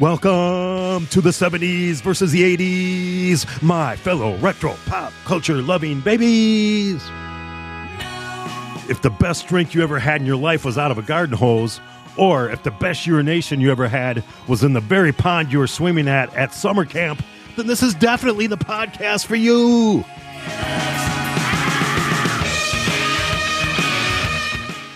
Welcome to the 70s versus the 80s, my fellow retro pop culture loving babies. If the best drink you ever had in your life was out of a garden hose, or if the best urination you ever had was in the very pond you were swimming at summer camp, then this is definitely the podcast for you.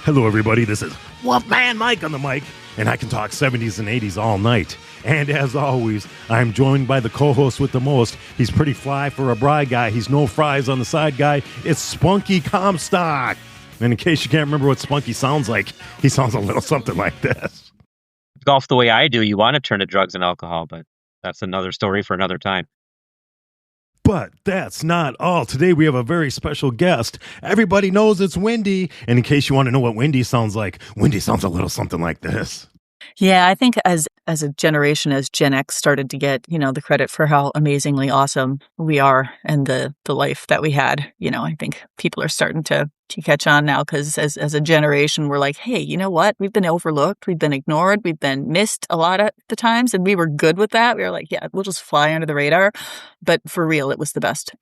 Hello, everybody. This is Wolfman Mike on the mic, and I can talk 70s and 80s all night. And as always, I'm joined by the co-host with the most. He's pretty fly for a Bry guy. He's no fries on the side guy. It's Spunky Comstock. And in case you can't remember what Spunky sounds like, he sounds a little something like this. Golf the way I do, you want to turn to drugs and alcohol, but that's another story for another time. But that's not all. Today we have a very special guest. Everybody knows it's Wendy. And in case you want to know what Wendy sounds like, Wendy sounds a little something like this. Yeah, I think as a generation, as Gen X started to get, the credit for how amazingly awesome we are and the life that we had, I think people are starting to catch on now because as a generation, we're like, hey, you know what? We've been overlooked. We've been ignored. We've been missed a lot of the times. And we were good with that. We were like, yeah, we'll just fly under the radar. But for real, it was the best.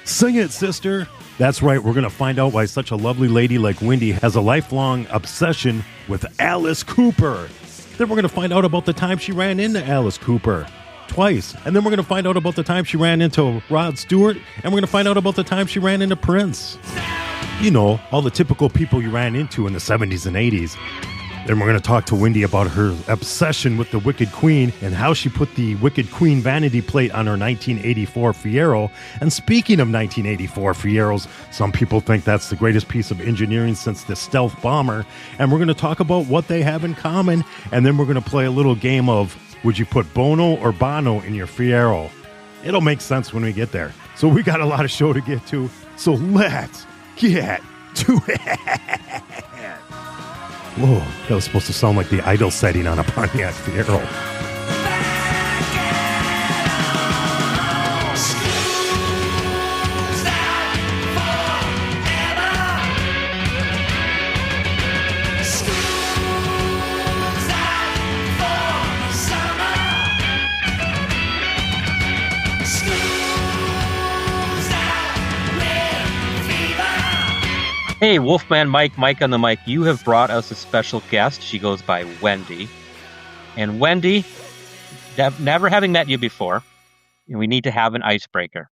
Sing it, sister. That's right. We're going to find out why such a lovely lady like Wendy has a lifelong obsession with Alice Cooper. Then we're going to find out about the time she ran into Alice Cooper twice. And then we're going to find out about the time she ran into Rod Stewart. And we're going to find out about the time she ran into Prince. You know, all the typical people you ran into in the 70s and 80s. Then we're going to talk to Wendy about her obsession with the Wicked Queen and how she put the Wicked Queen vanity plate on her 1984 Fiero. And speaking of 1984 Fieros, some people think that's the greatest piece of engineering since the stealth bomber. And we're going to talk about what they have in common. And then we're going to play a little game of, would you put Bono or Bono in your Fiero? It'll make sense when we get there. So we got a lot of show to get to. So let's get to it. Whoa, that was supposed to sound like the idle setting on a Pontiac Fiero. Hey, Wolfman Mike on the mic, you have brought us a special guest. She goes by Wendy. And Wendy, never having met you before, we need to have an icebreaker.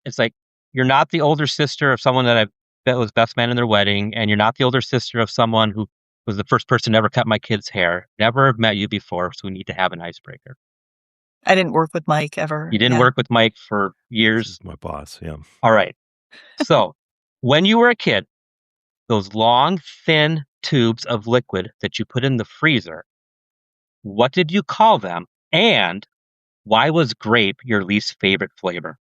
It's like, you're not the older sister of someone that was best man in their wedding, and you're not the older sister of someone who was the first person to ever cut my kid's hair. Never have met you before, so we need to have an icebreaker. I didn't work with Mike ever. You didn't work with Mike for years? This is my boss, yeah. All right. So, when you were a kid, those long, thin tubes of liquid that you put in the freezer, what did you call them? And why was grape your least favorite flavor?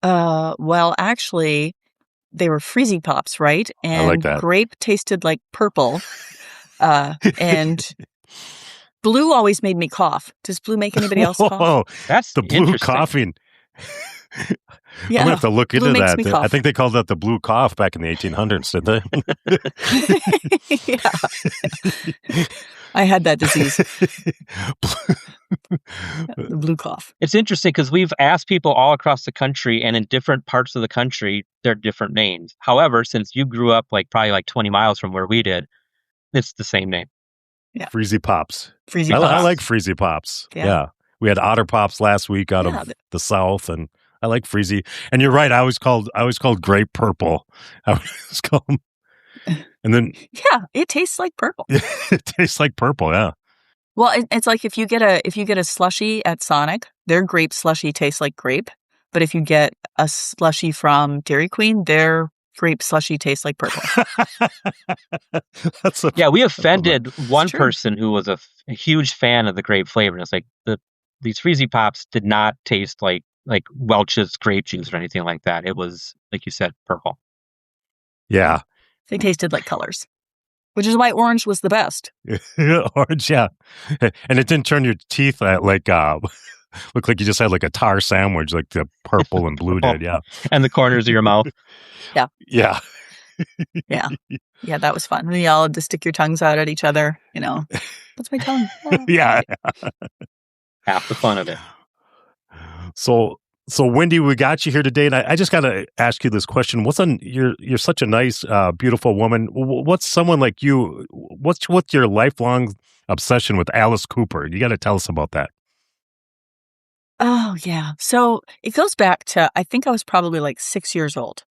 Well, actually, they were Freezy Pops, right? And I like that. Grape tasted like purple. And blue always made me cough. Does blue make anybody else cough? Oh, That's the blue coughing. Yeah, I'm going to have to look into that. I think they called that the blue cough back in the 1800s, didn't they? Yeah. I had that disease. The blue cough. It's interesting because we've asked people all across the country, and in different parts of the country, they're different names. However, since you grew up probably 20 miles from where we did, it's the same name. Yeah. Freezy Pops. Freezy Pops. I like Freezy Pops. Yeah. We had Otter Pops last week out of the South, and I like Freezy. And you're right. I always called grape purple. I always call them. And then it tastes like purple. It tastes like purple. Yeah. Well, it's like if you get a slushie at Sonic, their grape slushie tastes like grape. But if you get a slushie from Dairy Queen, their grape slushie tastes like purple. We offended one person who was a huge fan of the grape flavor. And it's like these Freezy Pops did not taste like Welch's grape juice or anything like that. It was, like you said, purple. Yeah. They tasted like colors, which is why orange was the best. Orange, yeah. And it didn't turn your teeth look like you just had like a tar sandwich, like the purple and blue did, yeah. And the corners of your mouth. Yeah. Yeah. Yeah. Yeah, that was fun. We all had to stick your tongues out at each other, What's my tongue? Oh. Yeah. half the fun of it. So Wendy, we got you here today, and I just got to ask you this question. You're such a nice, beautiful woman. What's someone like you? What's your lifelong obsession with Alice Cooper? You got to tell us about that. Oh, yeah. So it goes back to, I think I was probably like 6 years old.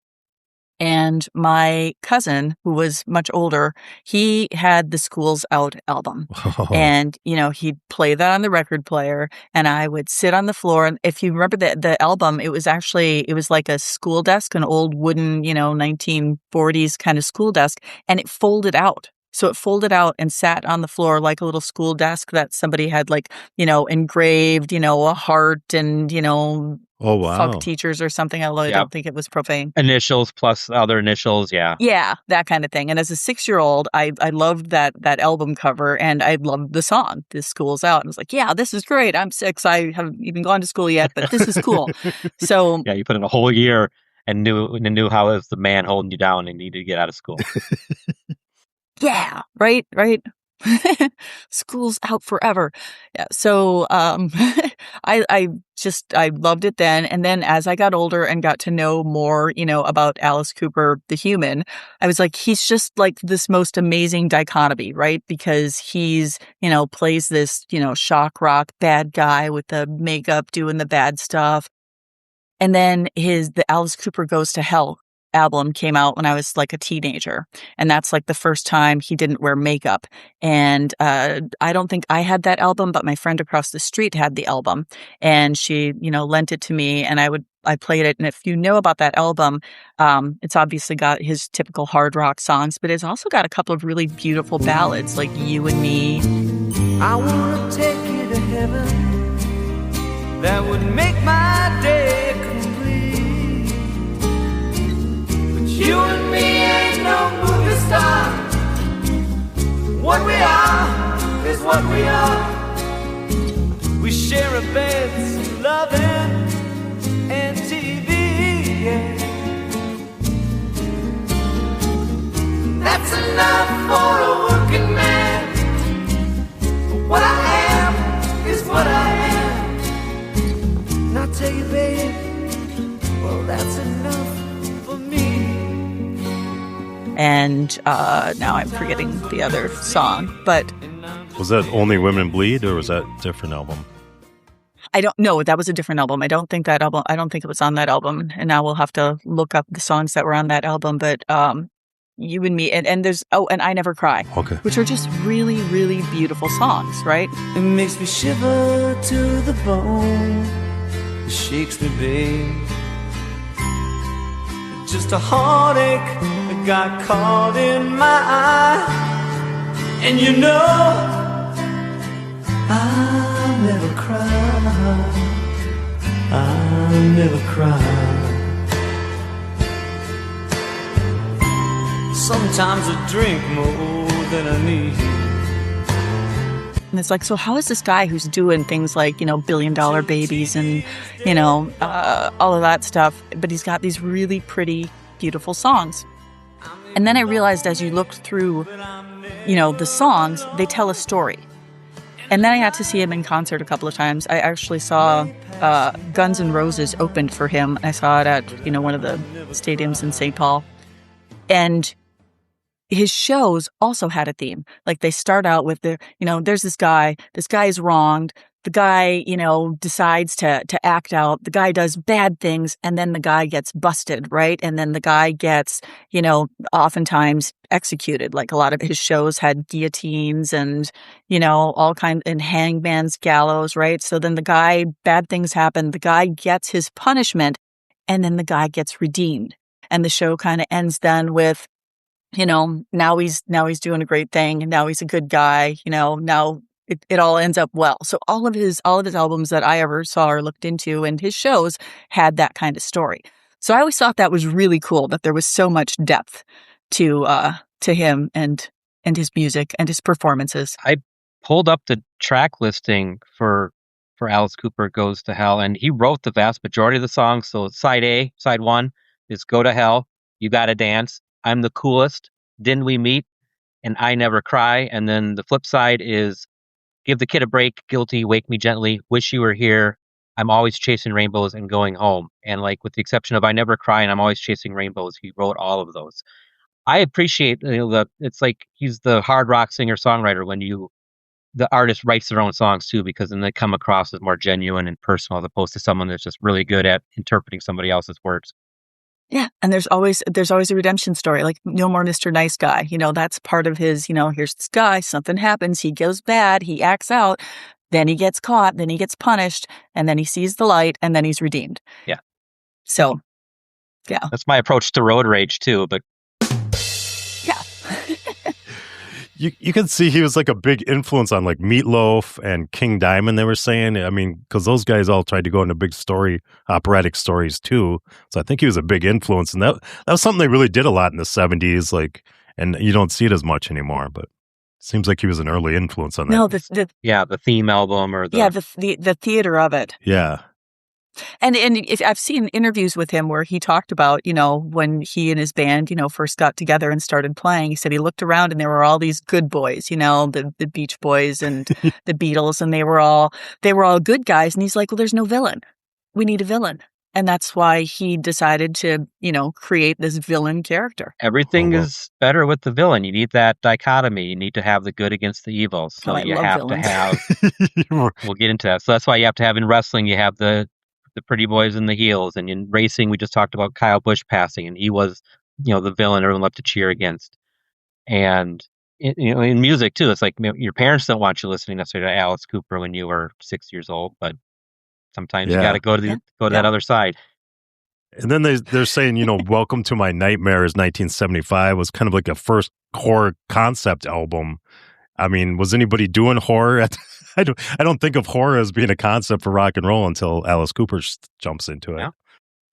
And my cousin, who was much older, he had the Schools Out album. Oh. And, he'd play that on the record player, and I would sit on the floor. And if you remember the album, it was like a school desk, an old wooden, 1940s kind of school desk, and it folded out. So it folded out and sat on the floor like a little school desk that somebody had engraved, a heart and, Oh, wow. fuck teachers or something. Although I don't think it was profane. Initials plus other initials, yeah. Yeah, that kind of thing. And as a 6-year-old, I loved that album cover, and I loved the song, This School's Out. And I was like, yeah, this is great. I'm 6. I haven't even gone to school yet, but this is cool. So yeah, you put in a whole year and knew how it was the man holding you down and needed to get out of school. Yeah, right. School's out forever. Yeah. So I loved it then. And then as I got older and got to know more, about Alice Cooper, the human, I was like, he's just like this most amazing dichotomy, right? Because he's, plays this, shock rock bad guy with the makeup doing the bad stuff. And then the Alice Cooper Goes to Hell album came out when I was like a teenager. And that's like the first time he didn't wear makeup. And I don't think I had that album, but my friend across the street had the album. And she, lent it to me, and I played it. And if you know about that album, it's obviously got his typical hard rock songs, but it's also got a couple of really beautiful ballads like You and Me. I want to take you to heaven. That would make my day complete. You and me ain't no movie star. What we are is what we are. We share a bed, loving, and TV, yeah. That's enough for a working man. But what I am is what I am. And I tell you, babe, well, that's enough. And now I'm forgetting the other song, but was that Only Women Bleed, or was that a different album? I don't know. That was a different album. I don't think it was on that album. And now we'll have to look up the songs that were on that album. But You and Me, and there's and I Never Cry, okay, which are just really, really beautiful songs, right? It makes me shiver to the bone. It shakes me, babe. Just a heartache that got caught in my eye. And I'll never cry. I'll never cry. Sometimes I drink more than I need. And it's like, so how is this guy who's doing things like, $1 Billion Babies and, all of that stuff, but he's got these really pretty, beautiful songs. And then I realized as you looked through, the songs, they tell a story. And then I got to see him in concert a couple of times. I actually saw Guns N' Roses opened for him. I saw it at, one of the stadiums in St. Paul. And his shows also had a theme. Like they start out with there's this guy is wronged. The guy, decides to act out. The guy does bad things, and then the guy gets busted, right? And then the guy gets, oftentimes executed. Like a lot of his shows had guillotines and, all kinds, and hangman's gallows, right? So then bad things happen. The guy gets his punishment, and then the guy gets redeemed. And the show kind of ends then with, now he's doing a great thing, and now he's a good guy, now it all ends up well. So all of his albums that I ever saw or looked into, and his shows had that kind of story. So I always thought that was really cool, that there was so much depth to him and his music and his performances. I pulled up the track listing for Alice Cooper Goes to Hell, and he wrote the vast majority of the songs. So side 1 is Go to Hell, You Gotta Dance, I'm the Coolest, Didn't We Meet, and I Never Cry. And then the flip side is Give the kid a break. Guilty. Wake me gently. Wish you were here. I'm always chasing rainbows and going home. And like with the exception of I Never Cry and I'm Always Chasing Rainbows, he wrote all of those. I appreciate it's like he's the hard rock singer songwriter when the artist writes their own songs too, because then they come across as more genuine and personal as opposed to someone that's just really good at interpreting somebody else's words. Yeah, and there's always a redemption story, like No More Mr. Nice Guy. That's part of his, here's this guy, something happens, he goes bad, he acts out, then he gets caught, then he gets punished, and then he sees the light, and then he's redeemed. Yeah. So, yeah. That's my approach to road rage too, but yeah. You can see he was like a big influence on like Meatloaf and King Diamond, they were saying. I mean, because those guys all tried to go into big operatic stories too. So I think he was a big influence. And that was something they really did a lot in the 70s. Like, and you don't see it as much anymore, but it seems like he was an early influence on that. No, the theme album or the theater of it. Yeah. And if I've seen interviews with him where he talked about, when he and his band, first got together and started playing, he said he looked around and there were all these good boys, the Beach Boys and the Beatles, and they were all good guys. And he's like, well, there's no villain. We need a villain. And that's why he decided to, create this villain character. Everything is better with the villain. You need that dichotomy. You need to have the good against the evil. So you have to have, we'll get into that. So that's why you have to have in wrestling, you have the pretty boys and the heels. And in racing, we just talked about Kyle Busch passing, and he was, the villain everyone loved to cheer against. And, in music, too, it's like your parents don't want you listening necessarily to Alice Cooper when you were 6 years old, but sometimes you got to go to that other side. And then they're saying, Welcome to My Nightmare is 1975 was kind of like a first horror concept album. I mean, was anybody doing horror? I don't think of horror as being a concept for rock and roll until Alice Cooper jumps into it. Yeah.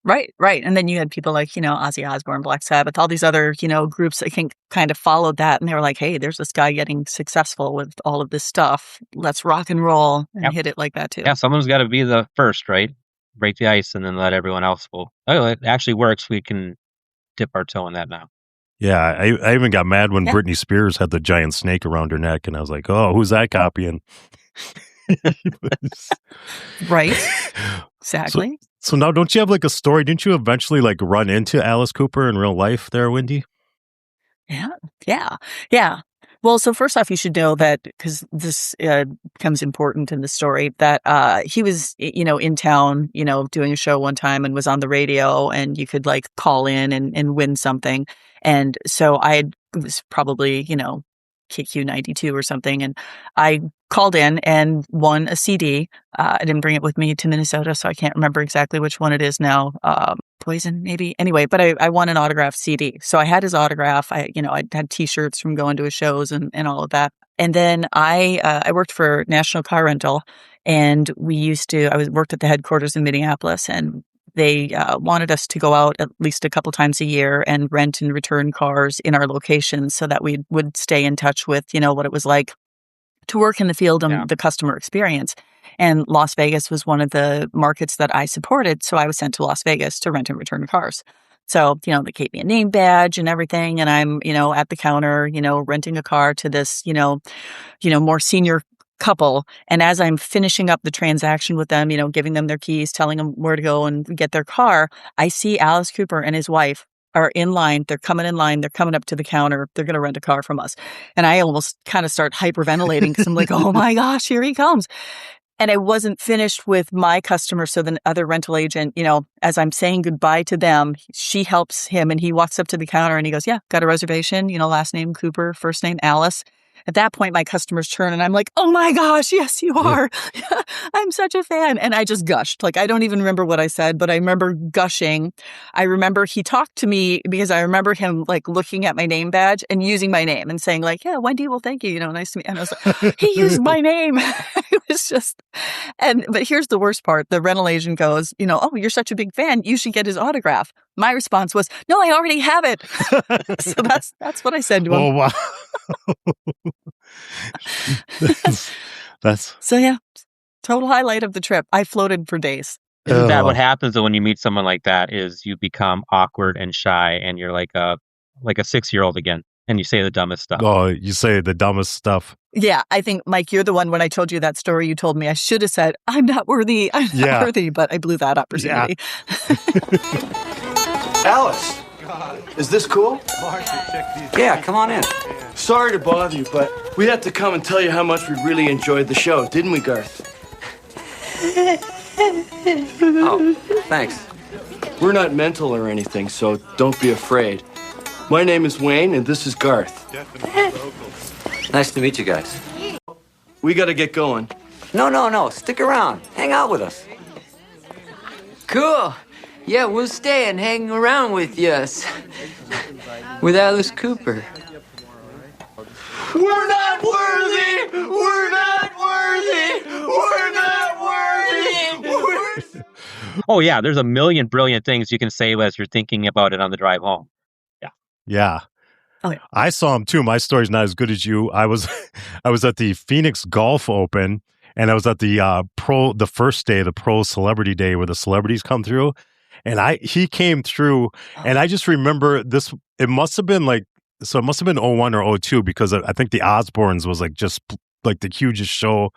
Right. And then you had people like, Ozzy Osbourne, Black Sabbath, all these other, groups I think kind of followed that. And they were like, hey, there's this guy getting successful with all of this stuff. Let's rock and roll and hit it like that too. Yeah, someone's got to be the first, right? Break the ice and then let everyone else it actually works. We can dip our toe in that now. Yeah, I even got mad when Britney Spears had the giant snake around her neck, and I was like, oh, who's that copying? Right. Exactly. So now, don't you have like a story? Didn't you eventually like run into Alice Cooper in real life there, Wendy? Yeah. Well, so first off, you should know that, because this becomes important in the story, that he was, in town, doing a show one time and was on the radio, and you could like call in and win something. And so it was probably, KQ 92 or something. And I called in and won a CD. I didn't bring it with me to Minnesota, so I can't remember exactly which one it is now. Poison, maybe. Anyway, but I won an autographed CD. So I had his autograph. I had T-shirts from going to his shows and all of that. And then I worked for National Car Rental, and I worked at the headquarters in Minneapolis, and they wanted us to go out at least a couple times a year and rent and return cars in our locations so that we would stay in touch with, what it was like to work in the field and the customer experience. And Las Vegas was one of the markets that I supported. So I was sent to Las Vegas to rent and return cars. So, they gave me a name badge and everything. And I'm, at the counter, renting a car to this, more senior couple. And as I'm finishing up the transaction with them, giving them their keys, telling them where to go and get their car, I see Alice Cooper and his wife are in line. They're coming in line. They're coming up to the counter. They're going to rent a car from us. And I almost kind of start hyperventilating because I'm like, oh my gosh, here he comes. And I wasn't finished with my customer. So the other rental agent, as I'm saying goodbye to them, she helps him and he walks up to the counter and he goes, yeah, got a reservation, last name Cooper, first name Alice. At that point, my customers turn and I'm like, oh my gosh, yes, you are. I'm such a fan. And I just gushed. Like, I don't even remember what I said, but I remember gushing. I remember he talked to me because I remember him like looking at my name badge and using my name and saying like, yeah, Wendy, well, thank you. Nice to meet you. And I was like, he used my name. It was just, but here's the worst part. The rental agent goes, oh, you're such a big fan. You should get his autograph. My response was, no, I already have it. So that's what I said to him. Oh, wow. that's so yeah, total highlight of the trip. I floated for days. Isn't that what happens when you meet someone like that? Is you become awkward and shy, and you're like a 6-year-old again. And you say the dumbest stuff. Oh, you say the dumbest stuff. Yeah, I think, Mike, you're the one, when I told you that story, you told me I should have said, I'm not worthy, but I blew that opportunity. Yeah. Alice, is this cool? Yeah, come on in. Sorry to bother you, but we had to come and tell you how much we really enjoyed the show, didn't we, Garth? Oh, thanks. We're not mental or anything, so don't be afraid. My name is Wayne, and this is Garth. Nice to meet you guys. We gotta get going. No. Stick around. Hang out with us. Cool. Yeah, we'll stay and hang around with yous. With Alice Cooper. We're not worthy! We're not worthy! We're not worthy! Oh, yeah, there's a million brilliant things you can say as you're thinking about it on the drive home. Yeah. Oh, yeah. I saw him too. My story's not as good as you. I was at the Phoenix Golf Open, and I was at the first day, the pro celebrity day, where the celebrities come through. And he came through, and I just remember this. It must have been it must have been 01 or 02, because I think the Osbournes was just the hugest show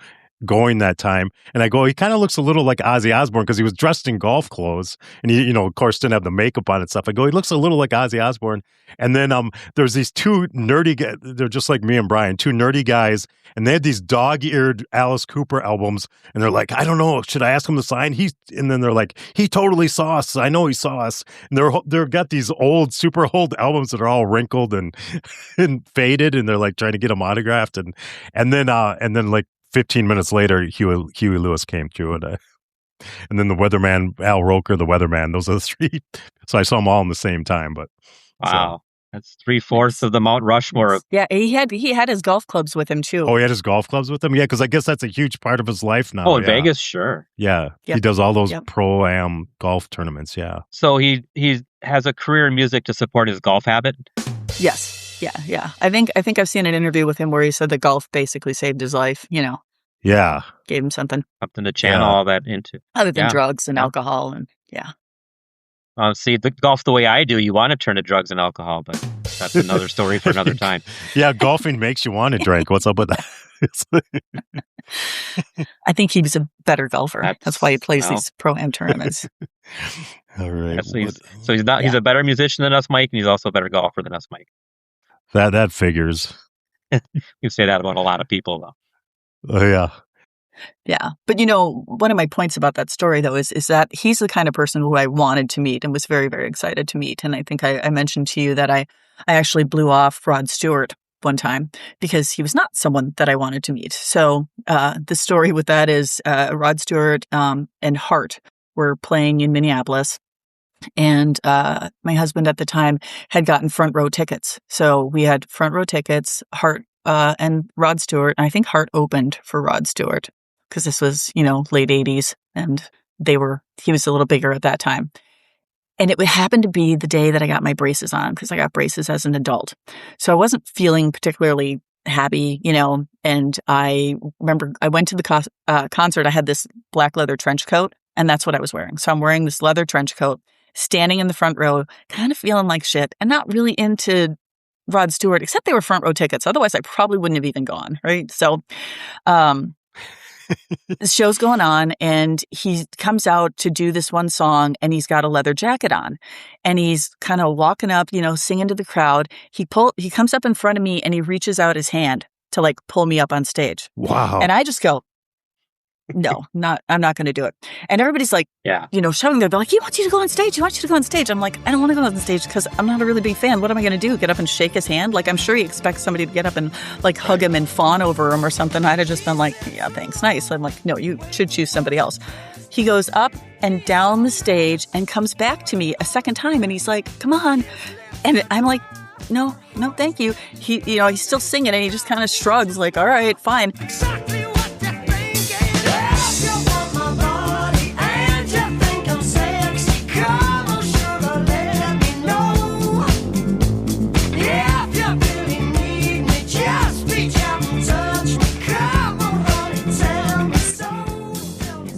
going that time. And I go, he kind of looks a little like Ozzy Osbourne, because he was dressed in golf clothes, and he, of course, didn't have the makeup on and stuff. I go, he looks a little like Ozzy Osbourne. And then there's these two nerdy guys. They're just like me and Brian, two nerdy guys, and they had these dog-eared Alice Cooper albums. And they're like, I don't know, should I ask him to sign? And then they're like, he totally saw us. I know he saw us. And they've got these super old albums that are all wrinkled and and faded, and they're like trying to get them autographed. And then like 15 minutes later, Huey Lewis came through, and then the weatherman, Al Roker, the weatherman. Those are the three. So I saw them all in the same time. But wow, that's 3/4 of the Mount Rushmore. Yeah, he had his golf clubs with him too. Oh, he had his golf clubs with him? Yeah, because I guess that's a huge part of his life now. Oh, in Vegas, sure. Yeah, Yep. he does all those Yep. pro-am golf tournaments, yeah. So he has a career in music to support his golf habit. Yes. Yeah. I think I've seen an interview with him where he said that golf basically saved his life, Yeah. gave him something Something to channel all that into. other than Yeah. drugs and alcohol. And See, the golf the way I do, you want to turn to drugs and alcohol, but that's another story for another time. Yeah, golfing makes you want to drink. What's up with that? I think he was a better golfer. That's why he plays well. these pro-am tournaments. All right. So he's a better musician than us, Mike, and he's also a better golfer than us, Mike. That figures. You say that about a lot of people, though. Oh, yeah. Yeah. But, one of my points about that story, though, is that he's the kind of person who I wanted to meet and was very, very excited to meet. And I think I mentioned to you that I actually blew off Rod Stewart one time because he was not someone that I wanted to meet. So the story with that is Rod Stewart and Hart were playing in Minneapolis. And my husband at the time had gotten front row tickets. So we had front row tickets, Hart and Rod Stewart. And I think Hart opened for Rod Stewart because this was, late 80s and he was a little bigger at that time. And it would happen to be the day that I got my braces on because I got braces as an adult. So I wasn't feeling particularly happy, and I remember I went to the concert. I had this black leather trench coat and that's what I was wearing. So I'm wearing this leather trench coat, standing in the front row, kind of feeling like shit and not really into Rod Stewart, except they were front row tickets. Otherwise, I probably wouldn't have even gone, right? So the show's going on and he comes out to do this one song and he's got a leather jacket on and he's kind of walking up, singing to the crowd. He comes up in front of me and he reaches out his hand to pull me up on stage. Wow. And I just go, no, I'm not going to do it. And everybody's like, shouting. They're like, he wants you to go on stage. He wants you to go on stage. I'm like, I don't want to go on stage because I'm not a really big fan. What am I going to do? Get up and shake his hand? I'm sure he expects somebody to get up and hug him and fawn over him or something. I'd have just been like, yeah, thanks. Nice. I'm like, no, you should choose somebody else. He goes up and down the stage and comes back to me a second time. And he's like, come on. And I'm like, no, thank you. He's still singing and he just kind of shrugs like, all right, fine. Exactly what they're thinking. If you want my body and you think I'm sexy, come on, sugar, let me know. If you really need me, just reach out and touch me. Come on, honey, tell me so.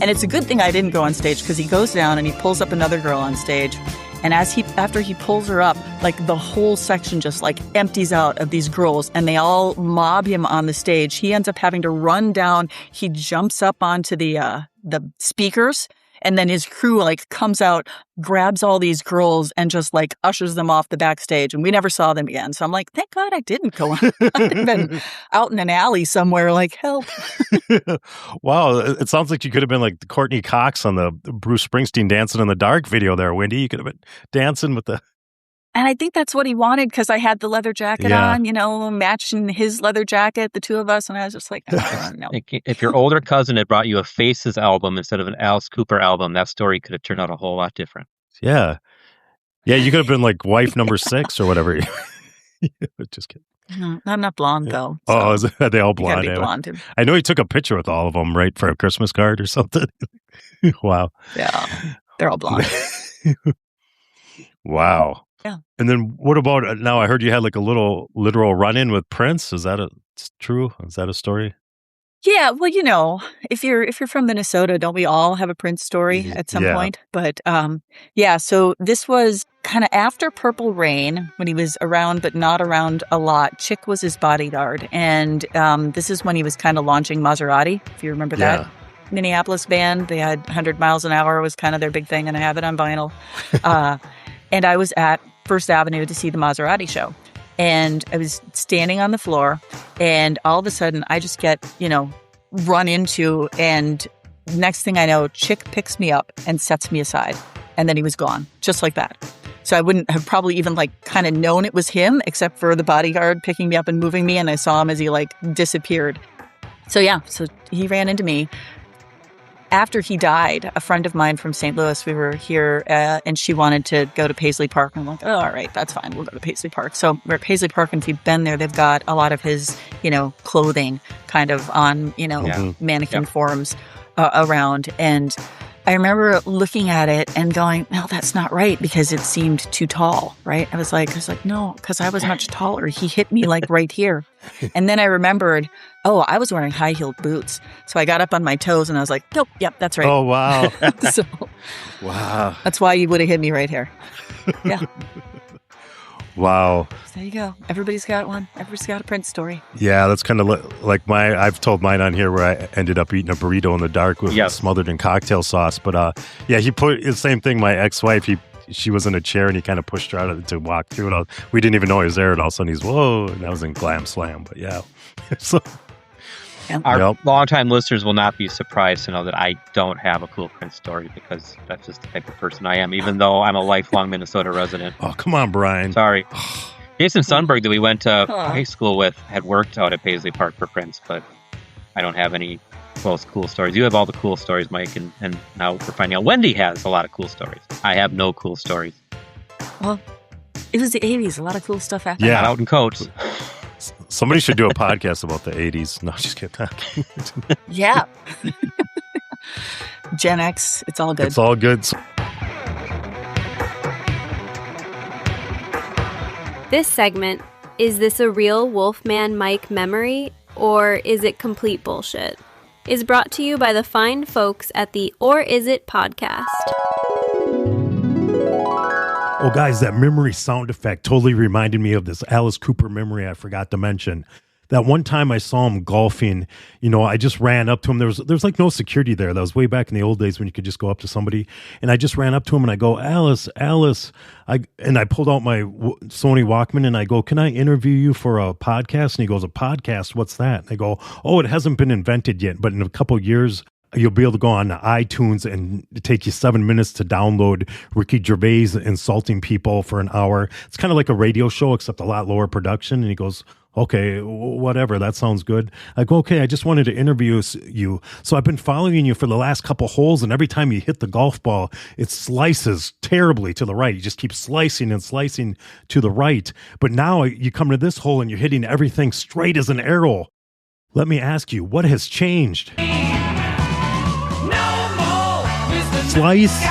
And it's a good thing I didn't go on stage because he goes down and he pulls up another girl on stage And after he pulls her up, like the whole section just like empties out of these girls and they all mob him on the stage. He ends up having to run down. He jumps up onto the speakers, and then his crew like comes out, grabs all these girls and just like ushers them off the backstage. And we never saw them again. So I'm like, thank God I didn't go on. I'd have been out in an alley somewhere like, help. Wow. It sounds like you could have been like Courtney Cox on the Bruce Springsteen Dancing in the Dark video there, Wendy. You could have been dancing with the... And I think that's what he wanted because I had the leather jacket on, matching his leather jacket, the two of us. And I was just like, no. If your older cousin had brought you a Faces album instead of an Alice Cooper album, that story could have turned out a whole lot different. Yeah. Yeah, you could have been like wife number 6 or whatever. Just kidding. No, I'm not blonde, though. So are they all blonde? You gotta be blonde. I know he took a picture with all of them, right, for a Christmas card or something. Wow. Yeah, they're all blonde. Wow. Yeah. And then what about, now I heard you had like a little literal run-in with Prince. Is that true? Is that a story? Yeah, well, if you're from Minnesota, don't we all have a Prince story at some point? But so this was kind of after Purple Rain, when he was around but not around a lot. Chick was his bodyguard, and this is when he was kind of launching Maserati, if you remember that. Minneapolis band, they had 100 miles an hour was kind of their big thing, and I have it on vinyl. And I was at First Avenue to see the Maserati show. And I was standing on the floor, and all of a sudden I just get, run into, and next thing I know, Chick picks me up and sets me aside. And then he was gone, just like that. So I wouldn't have probably even kind of known it was him, except for the bodyguard picking me up and moving me. And I saw him as he disappeared. So he ran into me. After he died, a friend of mine from St. Louis, we were here, and she wanted to go to Paisley Park. And I'm like, oh, all right, that's fine. We'll go to Paisley Park. So we're at Paisley Park, and if you've been there, they've got a lot of his, clothing kind of on, mannequin forms around. And I remember looking at it and going, no, that's not right, because it seemed too tall, right? I was like, no, because I was much taller. He hit me right here. And then I remembered, I was wearing high-heeled boots. So I got up on my toes and I was like, nope, yep, that's right. Oh, wow. Wow. That's why you would have hit me right here. Yeah. Wow. So there you go. Everybody's got one. Everybody's got a Prince story. Yeah, that's kind of like I've told mine on here where I ended up eating a burrito in the dark with smothered in cocktail sauce. But he put the same thing. My ex-wife, she was in a chair and he kind of pushed her out of it to walk through it. We didn't even know he was there. And all of a sudden he's, whoa. And that was in Glam Slam. But yeah. So, our longtime listeners will not be surprised to know that I don't have a cool Prince story, because that's just the type of person I am, even though I'm a lifelong Minnesota resident. Oh, come on, Brian. Sorry. Jason Sundberg, that we went to high school with, had worked out at Paisley Park for Prince, but I don't have any close cool stories. You have all the cool stories, Mike, and now we're finding out Wendy has a lot of cool stories. I have no cool stories. Well, it was the 80s. A lot of cool stuff happened. Yeah, out in coats. Somebody should do a podcast about the 80s. No, just kidding. Yeah. Gen X, it's all good. It's all good. This segment, is this a real Wolfman Mike memory, or is it complete bullshit, is brought to you by the fine folks at the Or Is It podcast. Oh, guys, that memory sound effect totally reminded me of this Alice Cooper memory I forgot to mention. That one time I saw him golfing, I just ran up to him. There was no security there. That was way back in the old days when you could just go up to somebody. And I just ran up to him and I go, Alice. And I pulled out my Sony Walkman and I go, can I interview you for a podcast? And he goes, a podcast? What's that? And I go, oh, it hasn't been invented yet, but in a couple of years, you'll be able to go on iTunes and it take you 7 minutes to download Ricky Gervais insulting people for an hour. It's kind of like a radio show, except a lot lower production. And he goes, okay, whatever. That sounds good. I go, okay, I just wanted to interview you. So I've been following you for the last couple holes, and every time you hit the golf ball, it slices terribly to the right. You just keep slicing and slicing to the right. But now you come to this hole and you're hitting everything straight as an arrow. Let me ask you, what has changed? Slice.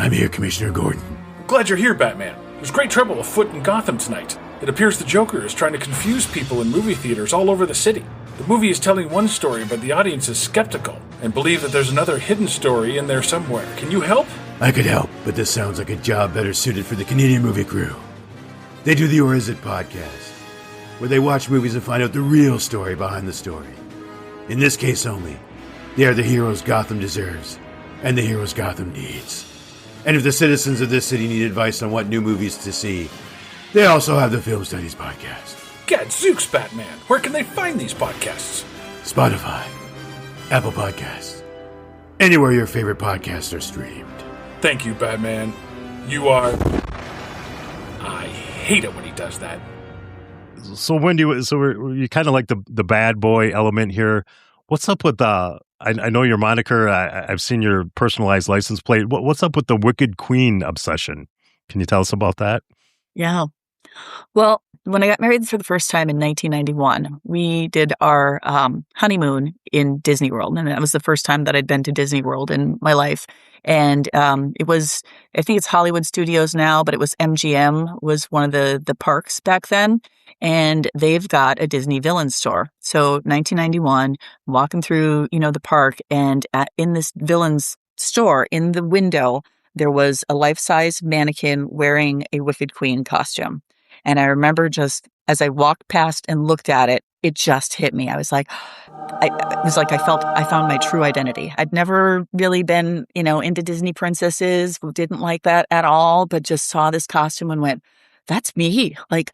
I'm here, Commissioner Gordon. Glad you're here, Batman. There's great trouble afoot in Gotham tonight. It appears the Joker is trying to confuse people in movie theaters all over the city. The movie is telling one story, but the audience is skeptical and believe that there's another hidden story in there somewhere. Can you help? I could help, but this sounds like a job better suited for the Canadian movie crew. They do the Or Is It podcast, where they watch movies and find out the real story behind the story. In this case only, they are the heroes Gotham deserves and the heroes Gotham needs. And if the citizens of this city need advice on what new movies to see, they also have the Film Studies podcast. Gadzooks, Batman. Where can they find these podcasts? Spotify, Apple Podcasts, anywhere your favorite podcasts are streamed. Thank you, Batman. You are... I hate it when he does that. So Wendy, you kind of like the bad boy element here. What's up with I know your moniker. I've seen your personalized license plate. What's up with the Wicked Queen obsession? Can you tell us about that? Yeah. Well, when I got married for the first time in 1991, we did our honeymoon in Disney World. And that was the first time that I'd been to Disney World in my life. And it was, I think it's Hollywood Studios now, but it was MGM was one of the parks back then. And they've got a Disney villain store. So 1991, walking through, the park, and in this villain's store, in the window, there was a life-size mannequin wearing a Wicked Queen costume. And I remember just as I walked past and looked at it, it just hit me. I was like, I found my true identity. I'd never really been, into Disney princesses, didn't like that at all, but just saw this costume and went, that's me. Like,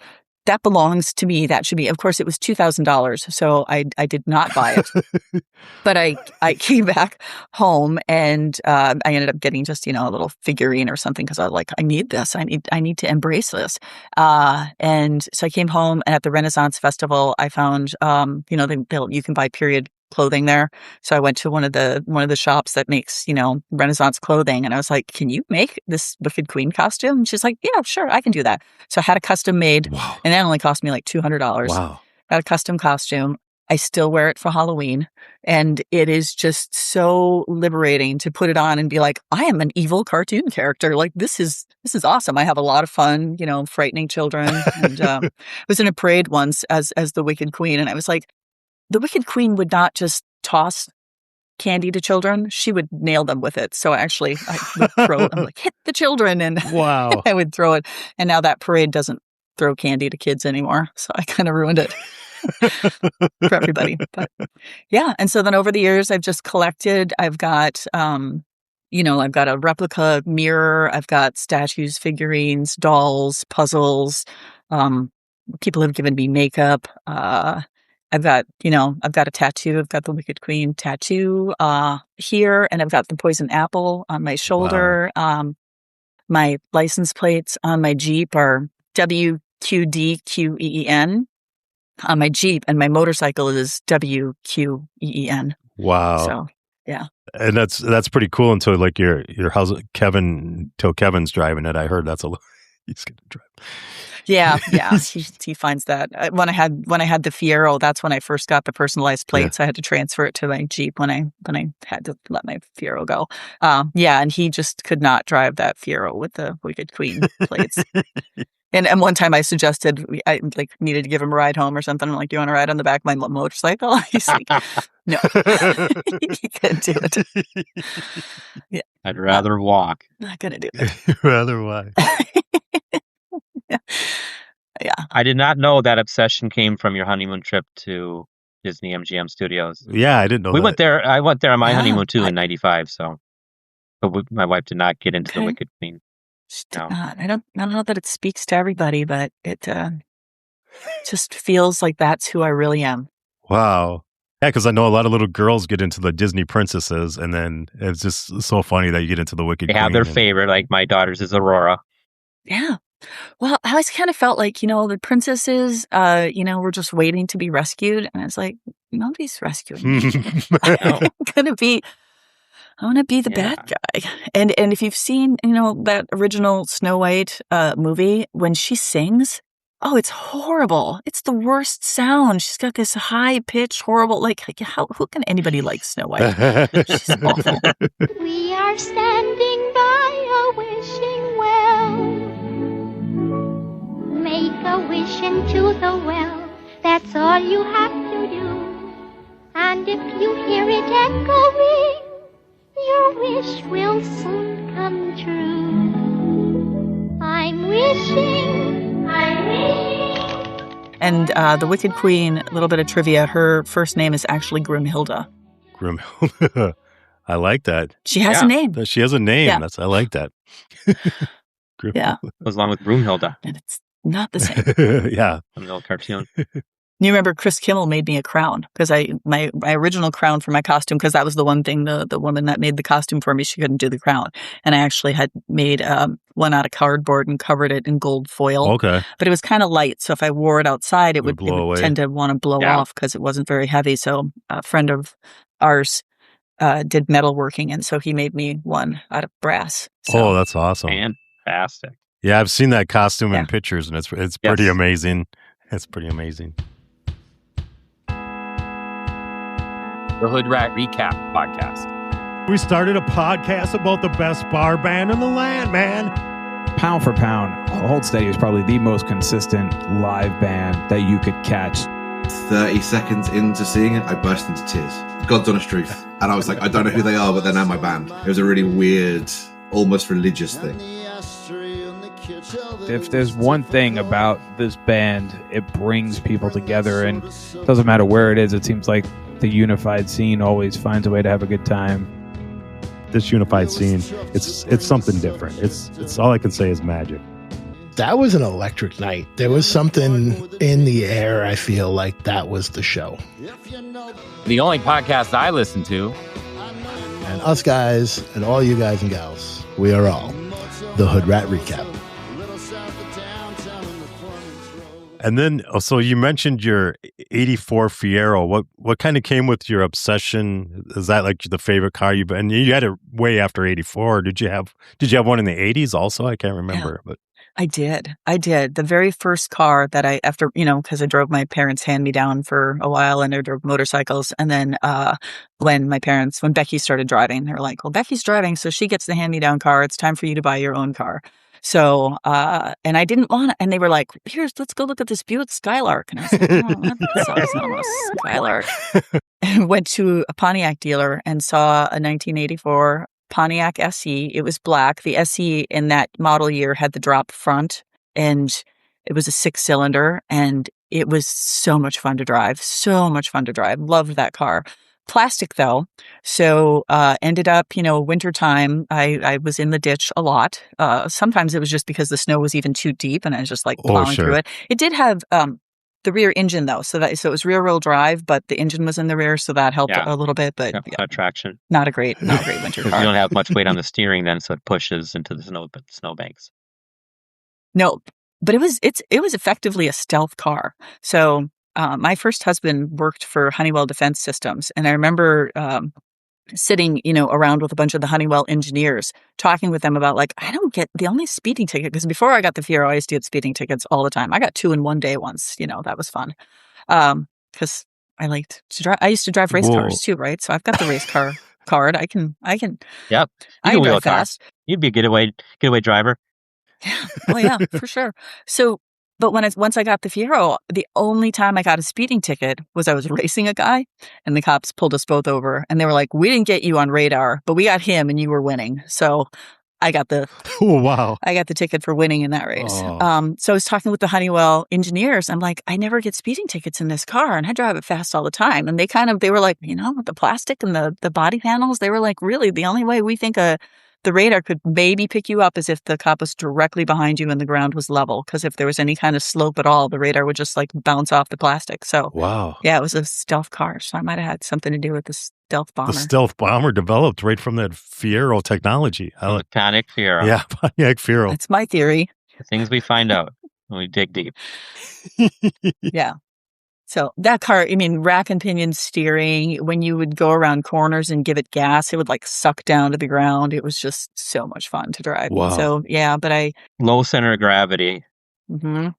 that belongs to me. That should be. Of course, it was $2,000, so I did not buy it. But I came back home and I ended up getting just a little figurine or something because I was like, I need this. I need to embrace this. And so I came home, and at the Renaissance Festival, I found you can buy period clothing there. So I went to one of the shops that makes Renaissance clothing, and I was like, can you make this Wicked Queen costume? And she's like, yeah, sure, I can do that. So I had a custom made. Wow. And that only cost me like $200. Wow. Got a custom costume. I still wear it for Halloween, and it is just so liberating to put it on and be like, I am an evil cartoon character. Like, this is awesome. I have a lot of fun, frightening children. And I was in a parade once as the Wicked Queen, and I was like, the Wicked Queen would not just toss candy to children. She would nail them with it. So actually, I would throw it. I'm like, hit the children. And wow. I would throw it. And now that parade doesn't throw candy to kids anymore. So I kind of ruined it for everybody. But yeah. And so then over the years, I've just collected. I've got, I've got a replica mirror. I've got statues, figurines, dolls, puzzles. People have given me makeup. I've got a tattoo. I've got the Wicked Queen tattoo here, and I've got the poison apple on my shoulder. Wow. My license plates on my Jeep are WQDQEEN on my Jeep, and my motorcycle is WQEEN. Wow. So, yeah. And that's pretty cool until like your house, Kevin's driving it. I heard he's going to drive. Yeah. He finds that when I had the Fiero, that's when I first got the personalized plates. Yeah. I had to transfer it to my Jeep when I had to let my Fiero go. And he just could not drive that Fiero with the Wicked Queen plates. And one time I suggested I needed to give him a ride home or something. I'm like, do you want to ride on the back of my motorcycle? He's like, no, he couldn't do it. Yeah, I'd rather walk. Not gonna do it. Rather walk. Yeah. I did not know that obsession came from your honeymoon trip to Disney MGM Studios. Yeah, I didn't know. We went there. I went there on my honeymoon too in '95. So, but my wife did not get into the Wicked Queen. No. I don't know that it speaks to everybody, but it just feels like that's who I really am. Wow. Yeah, because I know a lot of little girls get into the Disney princesses, and then it's just so funny that you get into the Wicked Queen. They have their favorite, like my daughter's is Aurora. Yeah. Well, I always kind of felt like, the princesses, were just waiting to be rescued. And I was like, nobody's rescuing me. I want to be the bad guy. And if you've seen, that original Snow White movie, when she sings, oh, it's horrible. It's the worst sound. She's got this high-pitched, horrible, who can anybody like Snow White? She's awful. We are standing by a wish into the well. That's all you have to do. And if you hear it echoing, your wish will soon come true. I'm wishing. And the Wicked Queen, a little bit of trivia, her first name is actually Grimhilda. Grimhilda. I like that. She has a name. She has a name. Yeah. I like that. Yeah. Goes along with Broomhilda. And it's not the same. Yeah. From the old cartoon. You remember Chris Kimmel made me a crown because my original crown for my costume, because that was the one thing the woman that made the costume for me, she couldn't do the crown. And I actually had made one out of cardboard and covered it in gold foil. Okay. But it was kind of light. So if I wore it outside, it would tend to want to blow off because it wasn't very heavy. So a friend of ours did metalworking. And so he made me one out of brass. So. Oh, that's awesome. Fantastic. Yeah, I've seen that costume in pictures and it's pretty amazing. It's pretty amazing. The Hood Rat Recap Podcast. We started a podcast about the best bar band in the land, man. Pound for pound, Hold Steady is probably the most consistent live band that you could catch. 30 seconds into seeing it, I burst into tears. God's honest truth. And I was like, I don't know who they are, but they're now my band. It was a really weird, almost religious thing. If there's one thing about this band, it brings people together, and it doesn't matter where it is. It seems like the unified scene always finds a way to have a good time. This unified scene, it's something different. It's all I can say is magic. That was an electric night. There was something in the air. I feel like that was the show. The only podcast I listen to. And us guys and all you guys and gals, we are all the Hood Rat Recap. And then, so you mentioned your 84 Fiero. What kind of came with your obsession? Is that like the favorite car you've been? You had it way after 84. Did you have one in the 80s also? I can't remember. Yeah. But I did. The very first car that because I drove my parents' hand-me-down for a while and I drove motorcycles. And then when Becky started driving, they were like, well, Becky's driving, so she gets the hand-me-down car. It's time for you to buy your own car. So, and I didn't want to, and they were like, let's go look at this Buick Skylark. And I was like, that sounds not a Skylark. And went to a Pontiac dealer and saw a 1984 Pontiac SE. It was black. The SE in that model year had the drop front, and it was a 6-cylinder, and it was so much fun to drive. Loved that car. Plastic though. So, ended up, wintertime, I was in the ditch a lot. Sometimes it was just because the snow was even too deep and I was just like plowing through it. It did have, the rear engine though. So it was rear wheel drive, but the engine was in the rear. So that helped a little bit, but traction. Not a great winter car. You don't have much weight on the steering then, so it pushes into the snow banks. No, but it was effectively a stealth car. So, my first husband worked for Honeywell Defense Systems, and I remember sitting, around with a bunch of the Honeywell engineers, talking with them about I don't get the only speeding ticket, because before I got the Fiero, I used to get speeding tickets all the time. I got 2 in one day once. That was fun, because I liked to drive. I used to drive race cars too, right? So I've got the race car card. I can. Yep. I can drive fast. You'd be a getaway driver. Yeah. Oh yeah, for sure. So. But once I got the Fiero, the only time I got a speeding ticket was I was racing a guy, and the cops pulled us both over, and they were like, "We didn't get you on radar, but we got him, and you were winning." So I got the I got the ticket for winning in that race. So I was talking with the Honeywell engineers. I'm like, I never get speeding tickets in this car, and I drive it fast all the time. And they were like, with the plastic and the body panels, they were like, really, the only way we think the radar could maybe pick you up is if the cop was directly behind you and the ground was level. Because if there was any kind of slope at all, the radar would just bounce off the plastic. So, yeah, it was a stealth car. So I might have had something to do with the stealth bomber. The stealth bomber developed right from that Fiero technology. Pontiac Fiero. Yeah, Pontiac Fiero. That's my theory. The things we find out when we dig deep. Yeah. So that car, rack and pinion steering, when you would go around corners and give it gas, it would suck down to the ground. It was just so much fun to drive. Wow. So, yeah, but low center of gravity. Mm-hmm.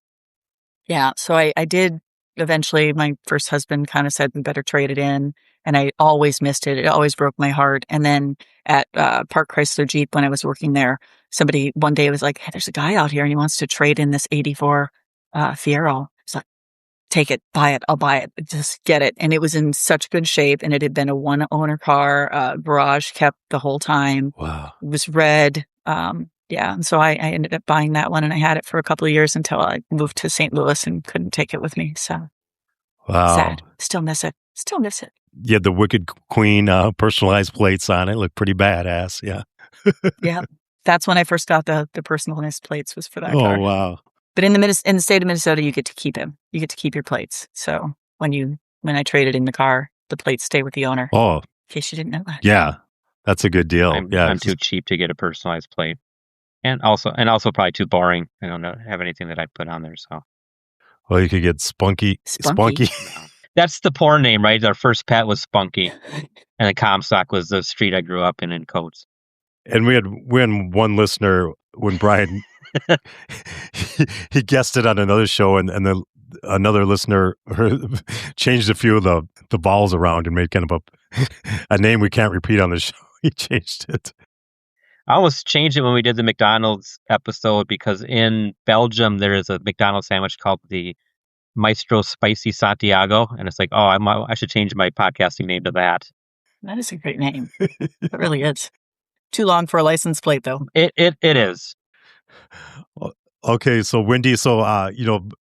Yeah. So I did eventually, my first husband kind of said, we better trade it in. And I always missed it. It always broke my heart. And then at Park Chrysler Jeep, when I was working there, somebody one day was like, hey, there's a guy out here and he wants to trade in this 84 Fiero. It's like, take it, buy it, I'll buy it, just get it. And it was in such good shape, and it had been a one owner car, garage kept the whole time. Wow. It was red. And so I ended up buying that one, and I had it for a couple of years until I moved to St. Louis and couldn't take it with me. So sad. Still miss it. You had the Wicked Queen personalized plates on it. Looked pretty badass. Yeah. Yeah. That's when I first got the personalized plates, was for that car. Oh, wow. But in the state of Minnesota, you get to keep him. You get to keep your plates. So when I traded in the car, the plates stay with the owner. Oh. In case you didn't know that. Yeah. That's a good deal. I'm too cheap to get a personalized plate. And also probably too boring. I don't have anything that I put on there, so. Well, you could get Spunky. Spunky. That's the porn name, right? Our first pet was Spunky. And the Comstock was the street I grew up in Coates. And we had one listener when Brian he guessed it on another show, and another listener changed a few of the vowels around and made kind of a name we can't repeat on the show. He changed it. I almost changed it when we did the McDonald's episode, because in Belgium there is a McDonald's sandwich called the Maestro Spicy Santiago, and it's like, I should change my podcasting name to that. That is a great name. It really is. Too long for a license plate, though. It is. Okay, so Wendy,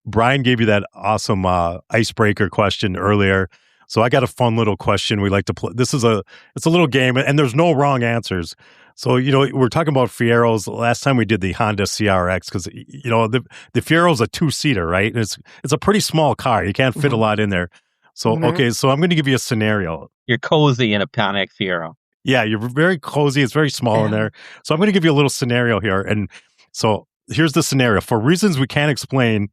Brian gave you that awesome icebreaker question earlier. So I got a fun little question we like to play. It's a little game, and there's no wrong answers. So, we're talking about Fieros. Last time we did the Honda CRX, because, the Fiero's a two-seater, right? And it's a pretty small car. You can't fit a lot in there. So, okay, so I'm going to give you a scenario. You're cozy in a Pontiac Fiero. Yeah, you're very cozy. It's very small in there. So I'm going to give you a little scenario here. And so here's the scenario. For reasons we can't explain,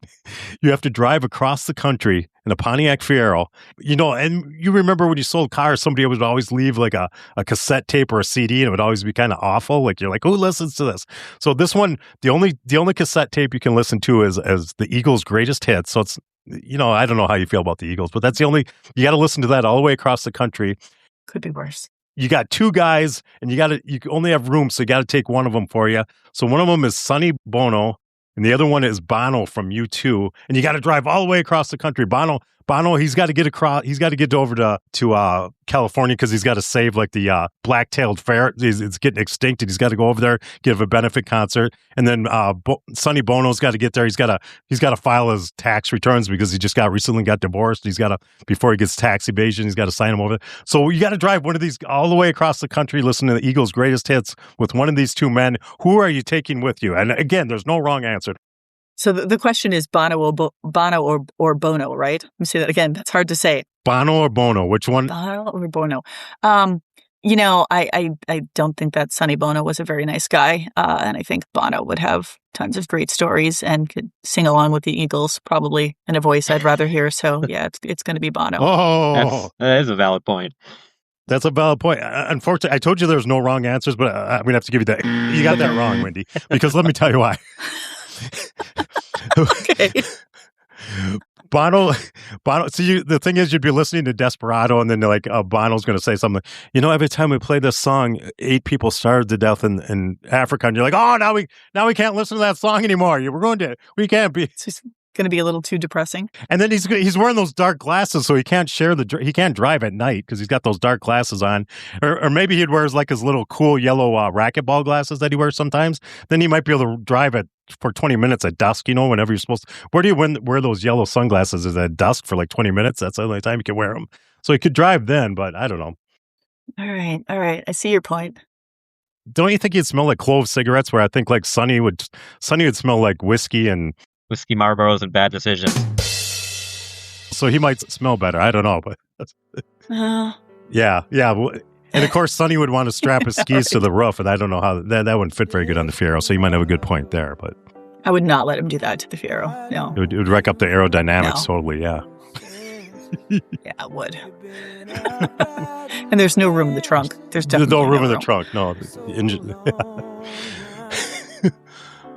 you have to drive across the country in a Pontiac Fiero. And you remember when you sold cars, somebody would always leave like a cassette tape or a CD, and it would always be kind of awful. Like, you're like, who listens to this? So this one, the only cassette tape you can listen to is the Eagles' greatest hits. So it's, I don't know how you feel about the Eagles, but that's you got to listen to that all the way across the country. Could be worse. You got two guys, and you only have room, so you got to take one of them for you. So one of them is Sonny Bono, and the other one is Bono from U2, and you got to drive all the way across the country. Bono, he's got to get across. He's got to get over to California, because he's got to save like the black-tailed ferret. It's getting extinct, and he's got to go over there, give a benefit concert. And then Sonny Bono's got to get there. He's got to file his tax returns, because he just recently got divorced. He's got to, before he gets tax evasion, he's got to sign him over. So you got to drive one of these all the way across the country, listen to the Eagles' greatest hits with one of these two men. Who are you taking with you? And again, there's no wrong answer. So the question is Bono or Bono, right? Let me say that again. That's hard to say. Bono or Bono? Which one? Bono or Bono? I don't think that Sonny Bono was a very nice guy, and I think Bono would have tons of great stories and could sing along with the Eagles, probably in a voice I'd rather hear. So yeah, it's going to be Bono. Oh, that is a valid point. That's a valid point. Unfortunately, I told you there's no wrong answers, but I'm going to have to give you that. You got that wrong, Wendy, because let me tell you why. Okay. Bono. See, the thing is, you'd be listening to Desperado, and then Bono's going to say something. Every time we play this song, 8 people starved to death in Africa, and you're like, oh, now we can't listen to that song anymore. We can't be. It's going to be a little too depressing. And then he's wearing those dark glasses, so he can't he can't drive at night because he's got those dark glasses on. Or maybe he'd wear his little cool yellow racquetball glasses that he wears sometimes. Then he might be able to drive for 20 minutes at dusk, whenever you're supposed to. Where do you wear those yellow sunglasses? Is at dusk for like 20 minutes? That's the only time you can wear them. So he could drive then, but I don't know. All right. I see your point. Don't you think he'd smell like clove cigarettes? Where I think like Sonny would smell like whiskey and whiskey Marlboros and Bad Decisions. So he might smell better. I don't know, but yeah. And of course, Sonny would want to strap his skis to the roof, and I don't know how that wouldn't fit very good on the Fiero. So you might have a good point there, but I would not let him do that to the Fiero. No, it would wreck up the aerodynamics totally. Yeah. Yeah, it would. And there's no room in the trunk. There's no room in the trunk. No.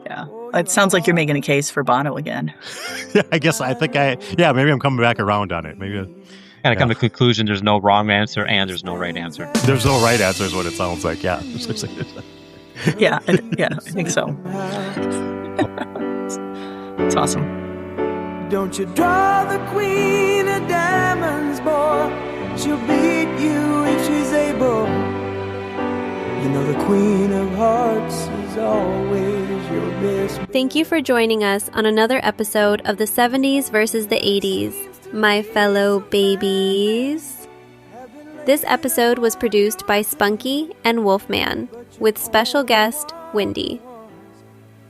Yeah. It sounds like you're making a case for Bono again. Yeah, maybe I'm coming back around on it. Maybe. And I come to the conclusion there's no wrong answer and there's no right answer. There's no right answer is what it sounds like, yeah. Yeah, I think so. It's awesome. Don't you draw the queen of diamonds, boy. She'll beat you if she's able. You know the queen of hearts is always your best. Thank you for joining us on another episode of the 70s versus the 80s, my fellow babies. This episode was produced by Spunky and Wolfman, with special guest Wendy.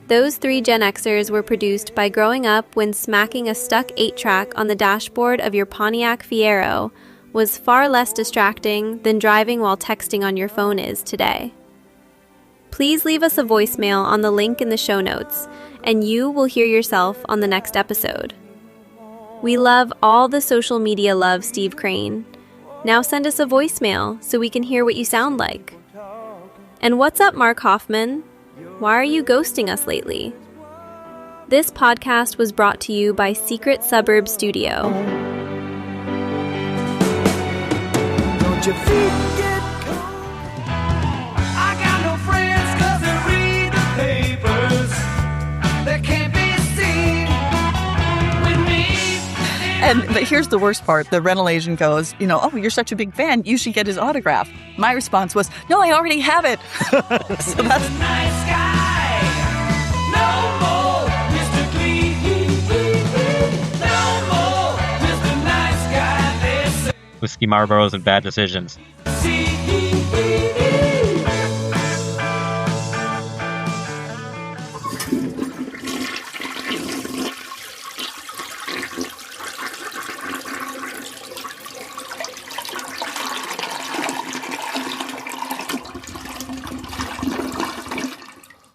Those 3 Gen Xers were produced by growing up when smacking a stuck 8-track on the dashboard of your Pontiac Fiero was far less distracting than driving while texting on your phone is today. Please leave us a voicemail on the link in the show notes, and you will hear yourself on the next episode. We love all the social media love, Steve Crane. Now send us a voicemail so we can hear what you sound like. And what's up, Mark Hoffman? Why are you ghosting us lately? This podcast was brought to you by Secret Suburb Studio. Don't your feet get cold? I got no friends 'cause they read the papers. They can't be seen with me. But here's the worst part. The rental agent goes, oh, you're such a big fan. You should get his autograph. My response was, no, I already have it. So that's Nice guy. No more Mr. Clean. No more Mr. Nice guy. They say Whiskey Marlboros and bad decisions. see